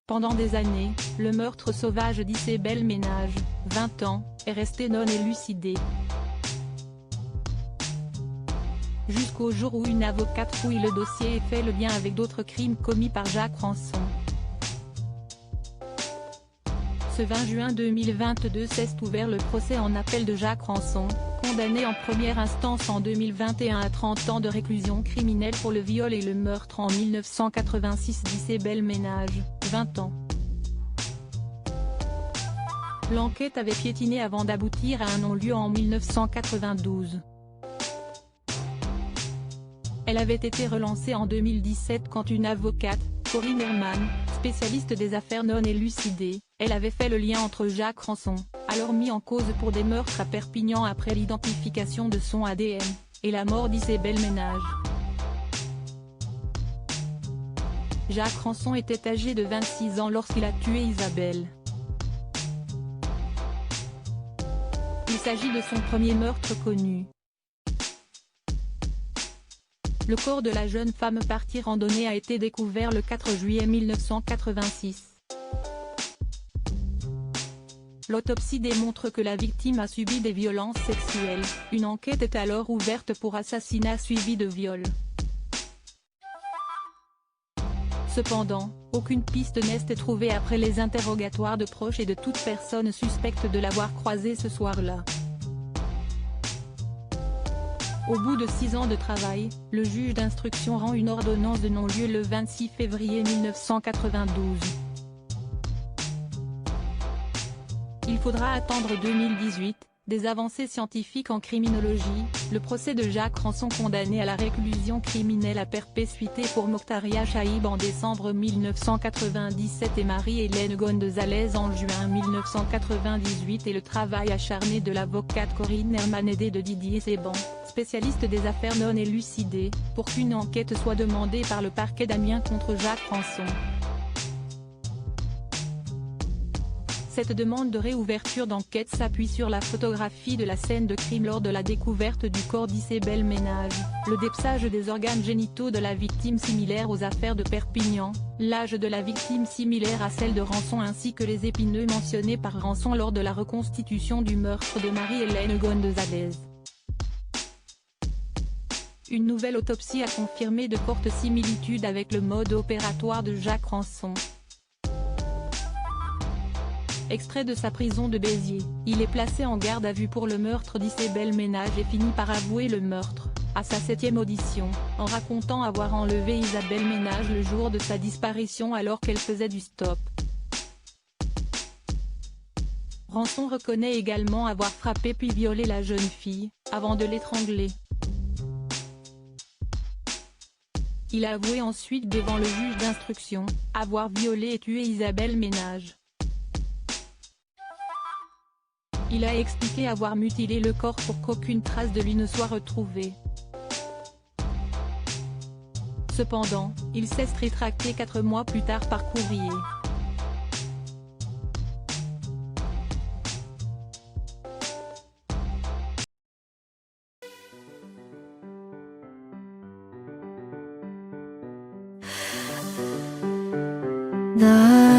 Pendant des années, le meurtre sauvage d'Isabelle Ménage, 20 ans, est resté non élucidé. Jusqu'au jour où une avocate fouille le dossier et fait le lien avec d'autres crimes commis par Jacques Ranson. Ce 20 juin 2022 s'est ouvert le procès en appel de Jacques Ranson, condamné en première instance en 2021 à 30 ans de réclusion criminelle pour le viol et le meurtre en 1986 d'Isabelle Ménage, 20 ans. L'enquête avait piétiné avant d'aboutir à un non-lieu en 1992. Elle avait été relancée en 2017 quand une avocate, Corinne Herman, spécialiste des affaires non élucidées, elle avait fait le lien entre Jacques Ranson, alors mis en cause pour des meurtres à Perpignan après l'identification de son ADN, et la mort d'Isabelle Ménage. Jacques Ranson était âgé de 26 ans lorsqu'il a tué Isabelle. Il s'agit de son premier meurtre connu. Le corps de la jeune femme partie randonnée a été découvert le 4 juillet 1986. L'autopsie démontre que la victime a subi des violences sexuelles. Une enquête est alors ouverte pour assassinat suivi de viol. Cependant, aucune piste n'est trouvée après les interrogatoires de proches et de toute personne suspecte de l'avoir croisé ce soir-là. Au bout de 6 ans de travail, le juge d'instruction rend une ordonnance de non-lieu le 26 février 1992. Il faudra attendre 2018, des avancées scientifiques en criminologie, le procès de Jacques Ranson condamné à la réclusion criminelle à perpétuité pour Mokhtaria Chaïb en décembre 1997 et Marie-Hélène Gonzalez en juin 1998 et le travail acharné de l'avocate Corinne Herman aidée de Didier Seban, spécialiste des affaires non élucidées, pour qu'une enquête soit demandée par le parquet d'Amiens contre Jacques Ranson. Cette demande de réouverture d'enquête s'appuie sur la photographie de la scène de crime lors de la découverte du corps d'Isabelle Ménage, le dépeçage des organes génitaux de la victime similaire aux affaires de Perpignan, l'âge de la victime similaire à celle de Ranson ainsi que les épineux mentionnés par Ranson lors de la reconstitution du meurtre de Marie-Hélène Gonzalez. Une nouvelle autopsie a confirmé de fortes similitudes avec le mode opératoire de Jacques Ranson. Extrait de sa prison de Béziers, il est placé en garde à vue pour le meurtre d'Isabelle Ménage et finit par avouer le meurtre, à sa 7e audition, en racontant avoir enlevé Isabelle Ménage le jour de sa disparition alors qu'elle faisait du stop. Ranson reconnaît également avoir frappé puis violé la jeune fille, avant de l'étrangler. Il a avoué ensuite devant le juge d'instruction, avoir violé et tué Isabelle Ménage. Il a expliqué avoir mutilé le corps pour qu'aucune trace de lui ne soit retrouvée. Cependant, il s'est rétracté 4 mois plus tard par courrier. 나